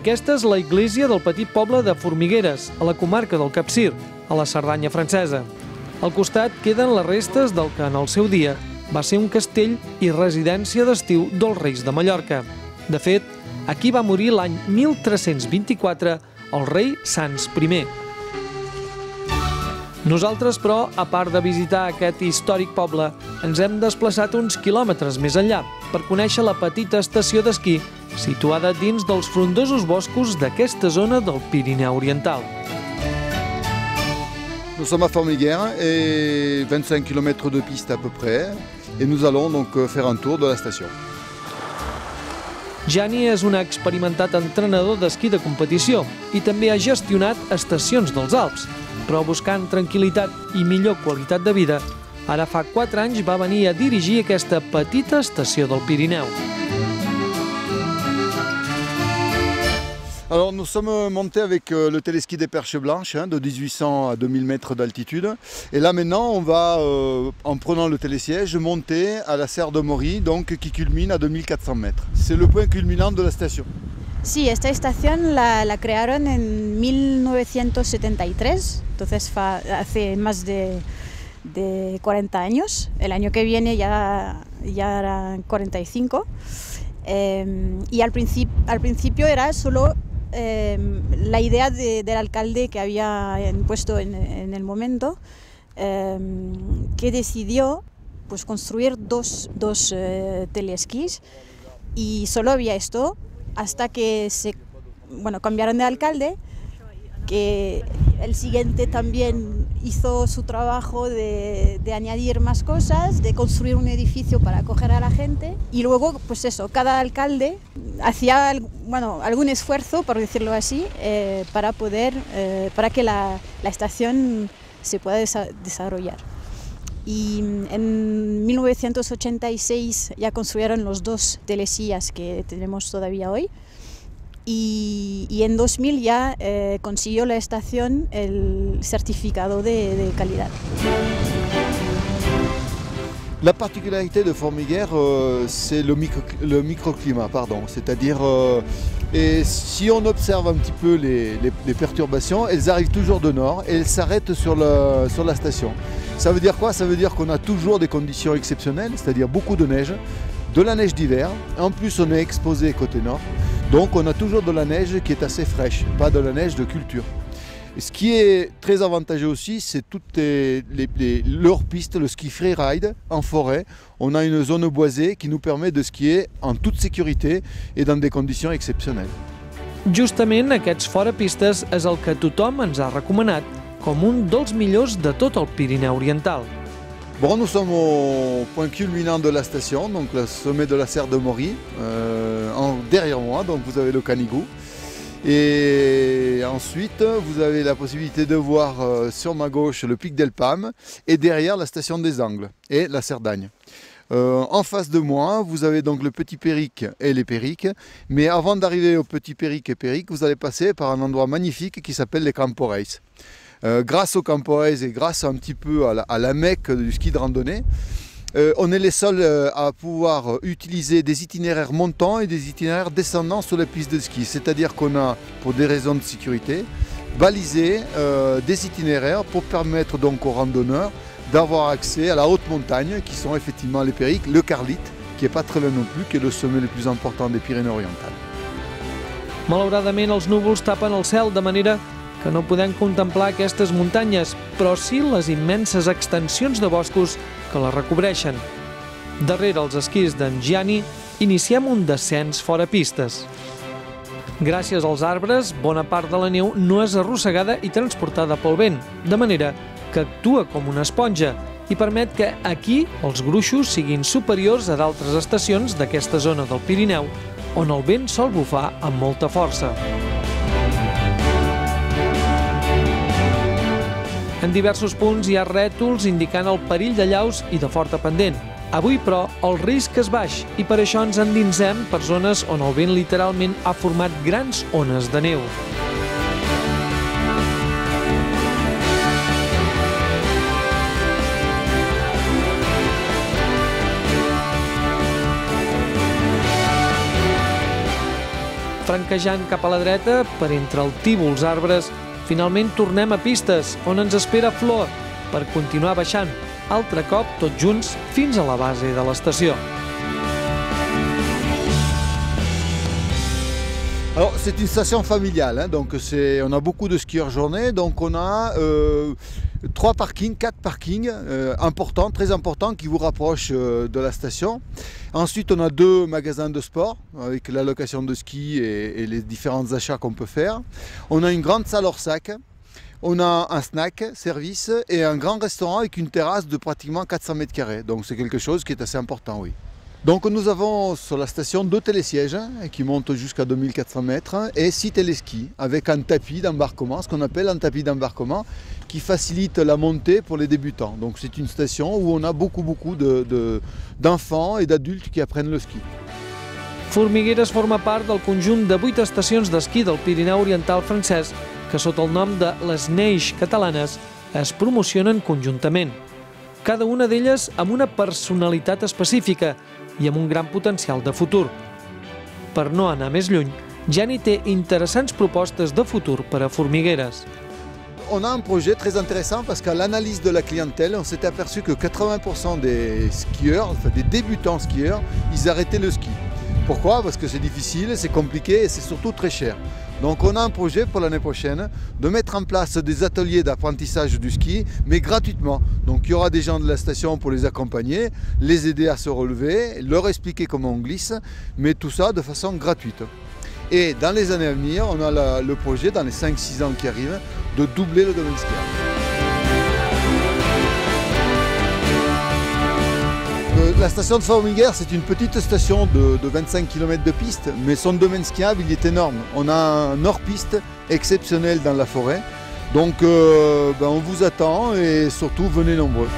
Aquesta és la església del petit poble de Formigueres, a la comarca del Capcir, a la Cerdanya francesa. Al costat queden les restes del que en el seu dia va ser un castell i residència d'estiu dels reis de Mallorca. De fet, aquí va morir l'any 1324 el rei Sanç I. Nosaltres, però, a part de visitar aquest històric poble, ens hem desplaçat uns quilòmetres més enllà per conèixer la petita estació d'esquí situada dins dels frondosos boscos d'aquesta zona del Pirineu Oriental. Nous sommes à Formiguères et 25 km de piste à peu près et nous allons donc faire un tour de la station. Gianni és un experimentat entrenador d'esquí de competició i també ha gestionat estacions dels Alps, però buscant tranquil·litat i millor qualitat de vida, ara fa 4 anys va venir a dirigir aquesta petita estació del Pirineu. Alors nous sommes montés avec le téléski des Perches Blanches de 1800 à 2000 mètres d'altitude et là maintenant on va en prenant le télésiège monter à la serre de Mory donc, qui culmine à 2400 mètres. C'est le point culminant de la station. Sí, esta estación la crearon en 1973, entonces hace más de 40 años. El año que viene ya eran 45 y al principio era solo la idea del alcalde que había impuesto en el momento, que decidió pues, construir dos teleesquís y solo había esto hasta que cambiaron de alcalde, que el siguiente también hizo su trabajo de añadir más cosas, de construir un edificio para acoger a la gente y luego, pues eso, cada alcalde hacía algún esfuerzo, por decirlo así, para que la estación se pueda desarrollar. Y en 1986 ya construyeron los 2 telesías que tenemos todavía hoy. Y en 2000 ya consiguió la estación el certificado de calidad. La particularité de Formiguères, c'est le microclimat, c'est-à-dire si on observe un petit peu les perturbations, elles arrivent toujours de nord et elles s'arrêtent sur la station. Ça veut dire quoi? Ça veut dire qu'on a toujours des conditions exceptionnelles, c'est-à-dire beaucoup de neige, de la neige d'hiver, en plus on est exposé côté nord, donc on a toujours de la neige qui est assez fraîche, pas de la neige de culture. Et ce qui est très avantageux aussi, c'est toutes leurs pistes, le ski freeride en forêt. On a une zone boisée qui nous permet de skier en toute sécurité et dans des conditions exceptionnelles. Justament aquests forapistes és el que tothom ens ha recomanat com un dels millors de tot el Pirineu Oriental. Bon, nous sommes au point culminant de la station, donc le sommet de la serre de Mory, derrière moi, donc vous avez le Canigou. Et ensuite, vous avez la possibilité de voir sur ma gauche le pic d'Elpam et derrière la station des Angles et la Cerdagne. En face de moi, vous avez donc le Petit Péric et les Périques. Mais avant d'arriver au Petit Péric et Périque, vous allez passer par un endroit magnifique qui s'appelle les Campo Reis. Grâce aux Campo Reis et grâce un petit peu à la Mecque du ski de randonnée, on est les seuls à pouvoir utiliser des itinéraires montants et des itinéraires descendants sur les pistes de ski. C'est-à-dire qu'on a, pour des raisons de sécurité, balisé des itinéraires pour permettre donc aux randonneurs d'avoir accès à la haute montagne, qui sont effectivement les Périques, le Carlite, qui n'est pas très loin non plus, qui est le sommet le plus important des Pyrénées-Orientales. Malauradament, els núvols tapen el cel, de manera que no podem contemplar aquestes muntanyes, però sí les immenses extensions de boscos que les recobreixen. Darrere els esquís d'en Gianni, iniciem un descens fora pistes. Gràcies als arbres, bona part de la neu no és arrossegada i transportada pel vent, de manera que actua com una esponja i permet que aquí els gruixos siguin superiors a d'altres estacions d'aquesta zona del Pirineu, on el vent sol bufar amb molta força. En diversos punts hi ha rètols indicant el perill de llaus i de forta pendent. Avui, però, el risc és baix i per això ens endinsem per zones on el vent literalment ha format grans ones de neu. Franquejant cap a la dreta, per entre el tívol els arbres, finalment tornem a pistes, on ens espera Flor, per continuar baixant, altre cop tots junts fins a la base de l'estació. Alors c'est une station familiale, hein, donc on a beaucoup de skieurs journée, donc on a 4 parkings importants, très importants qui vous rapprochent de la station. Ensuite on a 2 magasins de sport avec la location de ski et les différents achats qu'on peut faire. On a une grande salle hors sac, on a un snack service et un grand restaurant avec une terrasse de pratiquement 400 mètres carrés, donc c'est quelque chose qui est assez important, oui. Donc nous avons sur la station 2 télésièges qui montent jusqu'à 2400 mètres et 6 téléskis avec un tapis d'embarquement, ce qu'on appelle un tapis d'embarquement qui facilite la montée pour les débutants. Donc c'est une station où on a beaucoup d'enfants et d'adultes qui apprennent le ski. Formigueres forma part del conjunt de 8 estacions d'esquí del Pirineu Oriental francès que sota el nom de les Neix catalanes es promocionen conjuntament. Cada una d'elles amb una personalitat específica i amb un gran potencial de futur. Per no anar més lluny, Gianni té interessants propostes de futur per a Formigueres. On a un projet très intéressant parce qu'à l'analyse de la clientèle, on s'était aperçu que 80% des skieurs, enfin des débutants skieurs, ils arrêtaient le ski. Pourquoi? Parce que c'est difficile, c'est compliqué et c'est surtout très cher. Donc on a un projet pour l'année prochaine de mettre en place des ateliers d'apprentissage du ski, mais gratuitement. Donc il y aura des gens de la station pour les accompagner, les aider à se relever, leur expliquer comment on glisse, mais tout ça de façon gratuite. Et dans les années à venir, on a le projet, dans les 5-6 ans qui arrivent, de doubler le domaine skiable. La station de Formigueres, c'est une petite station de 25 km de piste, mais son domaine skiable il est énorme. On a un hors-piste exceptionnel dans la forêt, donc on vous attend et surtout venez nombreux.